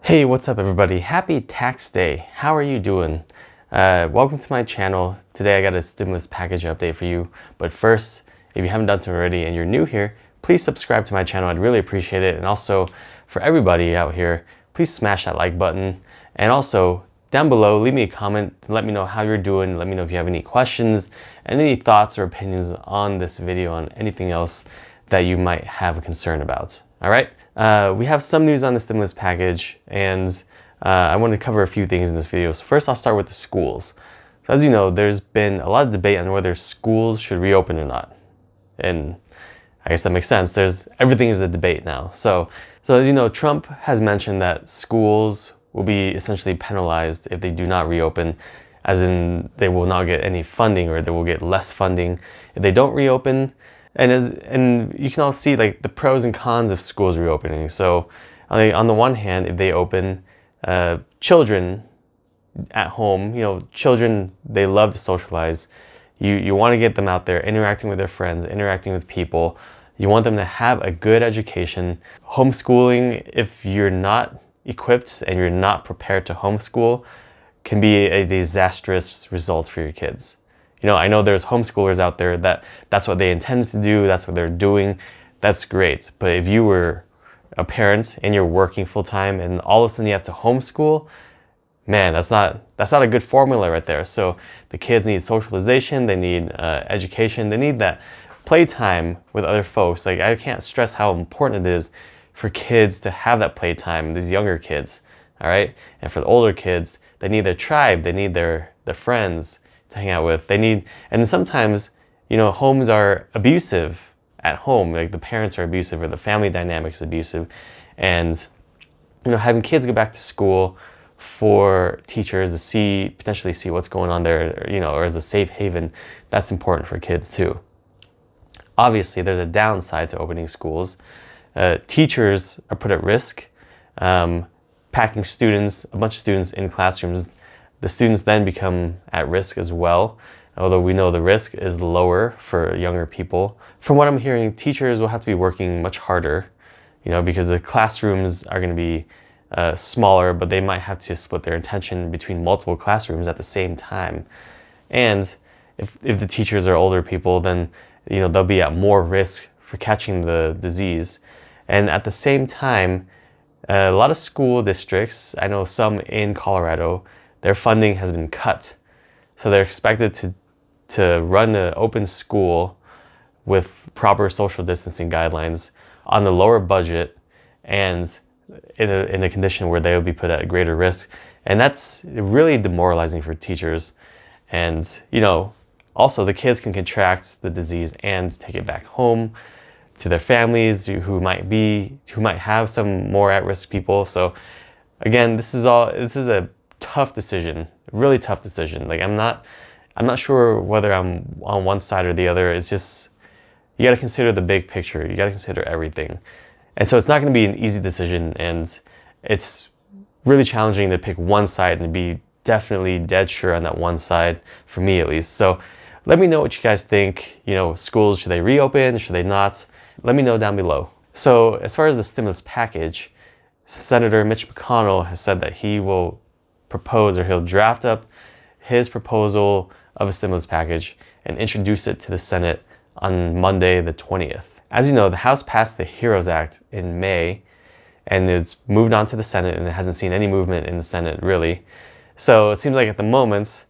Hey, what's up everybody? Happy tax day. How are you doing? Welcome to my channel. Today I got a stimulus package update for you. But first, if you haven't done so already and you're new here, please subscribe to my channel. I'd really appreciate it. And also for everybody out here, please smash that like button. And also down below, leave me a comment to let me know how you're doing. Let me know if you have any questions and any thoughts or opinions on this video, on anything else that you might have a concern about. All right. We have some news on the stimulus package, and I want to cover a few things in this video. So first, I'll start with the schools. So as you know, there's been a lot of debate on whether schools should reopen or not. And I guess that makes sense. Everything is a debate now. So as you know, Trump has mentioned that schools will be essentially penalized if they do not reopen, as in they will not get any funding, or they will get less funding if they don't reopen. And you can all see like the pros and cons of schools reopening. So on the one hand, if they open, children at home, children, they love to socialize. You want to get them out there interacting with their friends, interacting with people. You want them to have a good education. Homeschooling, if you're not equipped and you're not prepared to homeschool, can be a disastrous result for your kids. I know there's homeschoolers out there that's what they intended to do, that's what they're doing, that's great. But if you were a parent and you're working full time and all of a sudden you have to homeschool, man, that's not a good formula right there. So the kids need socialization, they need education, they need that playtime with other folks. Like, I can't stress how important it is for kids to have that playtime, these younger kids, all right? And for the older kids, they need their tribe, they need their friends to hang out with. And sometimes, homes are abusive at home, like the parents are abusive or the family dynamic is abusive. And, having kids go back to school for teachers to potentially see what's going on there, or as a safe haven, that's important for kids too. Obviously, there's a downside to opening schools. Teachers are put at risk. Packing a bunch of students in classrooms, the students then become at risk as well, although we know the risk is lower for younger people. From what I'm hearing, teachers will have to be working much harder, because the classrooms are going to be smaller, but they might have to split their attention between multiple classrooms at the same time. And if the teachers are older people, then they'll be at more risk for catching the disease. And at the same time, a lot of school districts, I know some in Colorado, their funding has been cut. So they're expected to run an open school with proper social distancing guidelines on the lower budget and in a condition where they will be put at greater risk. And that's really demoralizing for teachers. And, also the kids can contract the disease and take it back home to their families who might have some more at-risk people. So again, this is a tough decision, really tough decision. Like, I'm not sure whether I'm on one side or the other. It's just, you got to consider the big picture. You got to consider everything. And so it's not going to be an easy decision, and it's really challenging to pick one side and be definitely dead sure on that one side, for me at least. So let me know what you guys think. Schools, should they reopen? Should they not? Let me know down below. So as far as the stimulus package, Senator Mitch McConnell has said that he will propose, or he'll draft up his proposal of a stimulus package and introduce it to the Senate on Monday the 20th. As you know, the House passed the HEROES Act in May, and it's moved on to the Senate, and it hasn't seen any movement in the Senate really. So it seems like at the moment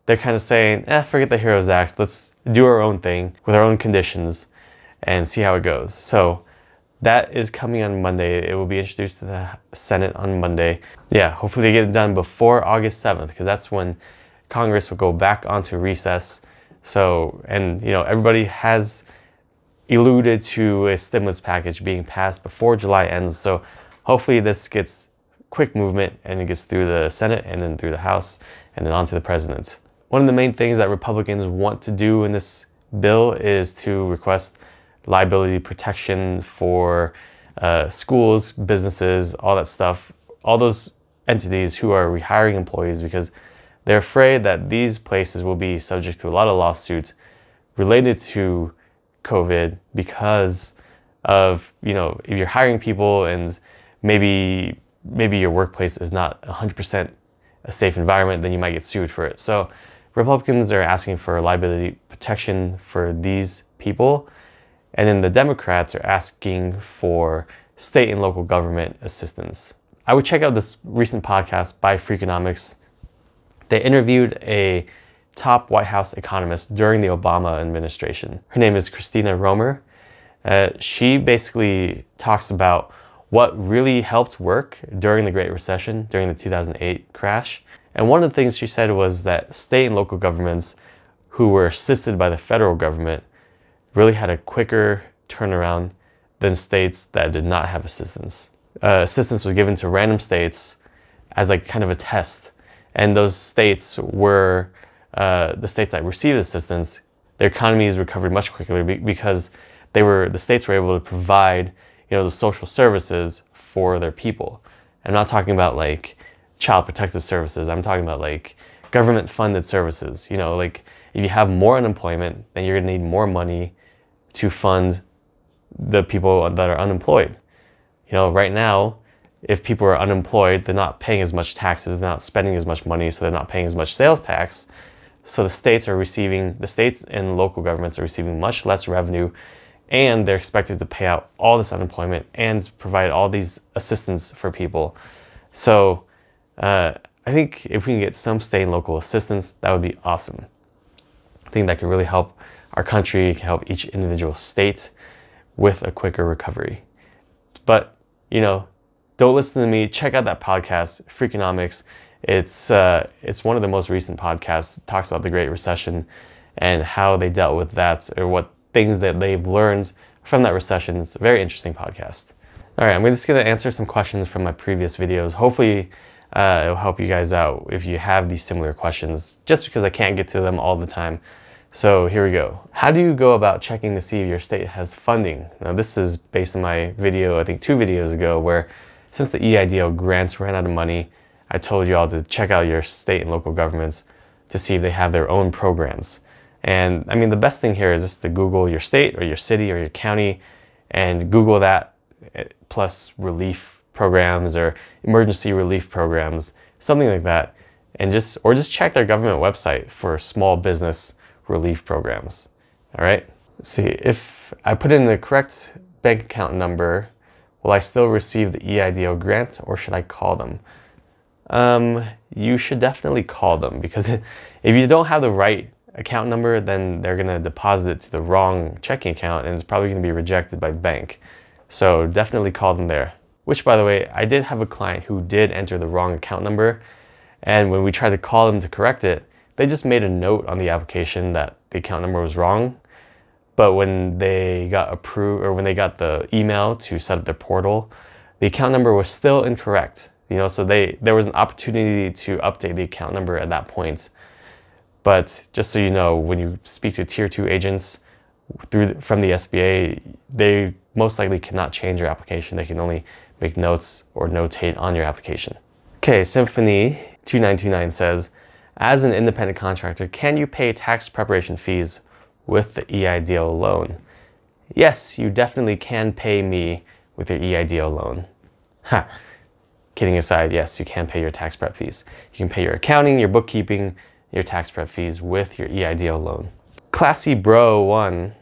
they're kind of saying, forget the HEROES Act, let's do our own thing with our own conditions and see how it goes. So that is coming on Monday. It will be introduced to the Senate on Monday. Yeah, hopefully they get it done before August 7th, because that's when Congress will go back onto recess. So, and everybody has alluded to a stimulus package being passed before July ends. So hopefully this gets quick movement and it gets through the Senate and then through the House and then on to the President. One of the main things that Republicans want to do in this bill is to request liability protection for schools, businesses, all that stuff, all those entities who are rehiring employees, because they're afraid that these places will be subject to a lot of lawsuits related to COVID, because of, if you're hiring people and maybe maybe your workplace is not 100% a safe environment, then you might get sued for it. So Republicans are asking for liability protection for these people, and then the Democrats are asking for state and local government assistance. I would check out this recent podcast by Freakonomics. They interviewed a top White House economist during the Obama administration. Her name is Christina Romer. She basically talks about what really helped work during the Great Recession, during the 2008 crash. And one of the things she said was that state and local governments who were assisted by the federal government really had a quicker turnaround than states that did not have assistance. Assistance was given to random states as like kind of a test. And those states were the states that received assistance. Their economies recovered much quicker because the states were able to provide, the social services for their people. I'm not talking about like child protective services. I'm talking about like government funded services. Like if you have more unemployment, then you're gonna need more money to fund the people that are unemployed. Right now, if people are unemployed, they're not paying as much taxes, they're not spending as much money, so they're not paying as much sales tax. So the states and local governments are receiving much less revenue, and they're expected to pay out all this unemployment and provide all these assistance for people. So I think if we can get some state and local assistance, that would be awesome. I think that could really help our country, can help each individual state with a quicker recovery. But, don't listen to me. Check out that podcast, Freakonomics. It's one of the most recent podcasts. It talks about the Great Recession and how they dealt with that, or what things that they've learned from that recession. It's a very interesting podcast. All right, I'm just going to answer some questions from my previous videos. Hopefully it'll help you guys out if you have these similar questions, just because I can't get to them all the time. So here we go. How do you go about checking to see if your state has funding? Now this is based on my video, I think 2 videos ago, where since the EIDL grants ran out of money, I told you all to check out your state and local governments to see if they have their own programs. And I mean, the best thing here is just to Google your state or your city or your county and Google that plus relief programs or emergency relief programs, something like that. And just check their government website for small business relief programs. All right. Let's see, if I put in the correct bank account number, will I still receive the EIDL grant, or should I call them? You should definitely call them, because if you don't have the right account number, then they're going to deposit it to the wrong checking account and it's probably going to be rejected by the bank. So definitely call them there. Which, by the way, I did have a client who did enter the wrong account number, and when we tried to call them to correct it, they just made a note on the application that the account number was wrong. But when they got approved, or when they got the email to set up their portal, the account number was still incorrect. So there was an opportunity to update the account number at that point. But just so you know, when you speak to Tier 2 agents from the SBA, they most likely cannot change your application. They can only make notes or notate on your application. Okay, Symphony 2929 says, as an independent contractor, can you pay tax preparation fees with the EIDL loan? Yes, you definitely can pay me with your EIDL loan. Ha! Kidding aside, yes, you can pay your tax prep fees. You can pay your accounting, your bookkeeping, your tax prep fees with your EIDL loan. Classy Bro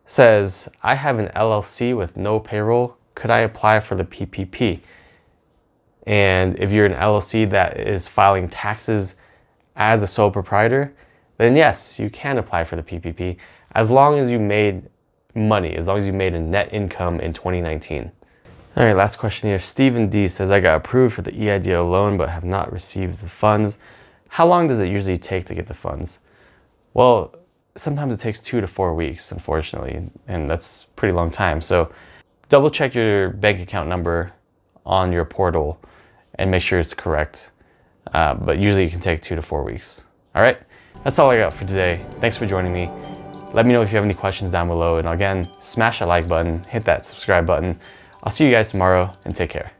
says, I have an LLC with no payroll. Could I apply for the PPP? And if you're an LLC that is filing taxes as a sole proprietor, then yes, you can apply for the PPP as long as you made money, as long as you made a net income in 2019. All right, last question here. Stephen D says, I got approved for the EIDL loan but have not received the funds. How long does it usually take to get the funds? Well, sometimes it takes 2 to 4 weeks, unfortunately, and that's a pretty long time. So double check your bank account number on your portal and make sure it's correct. But usually it can take 2 to 4 weeks. All right, that's all I got for today. Thanks for joining me. Let me know if you have any questions down below. And again, smash that like button, hit that subscribe button. I'll see you guys tomorrow, and take care.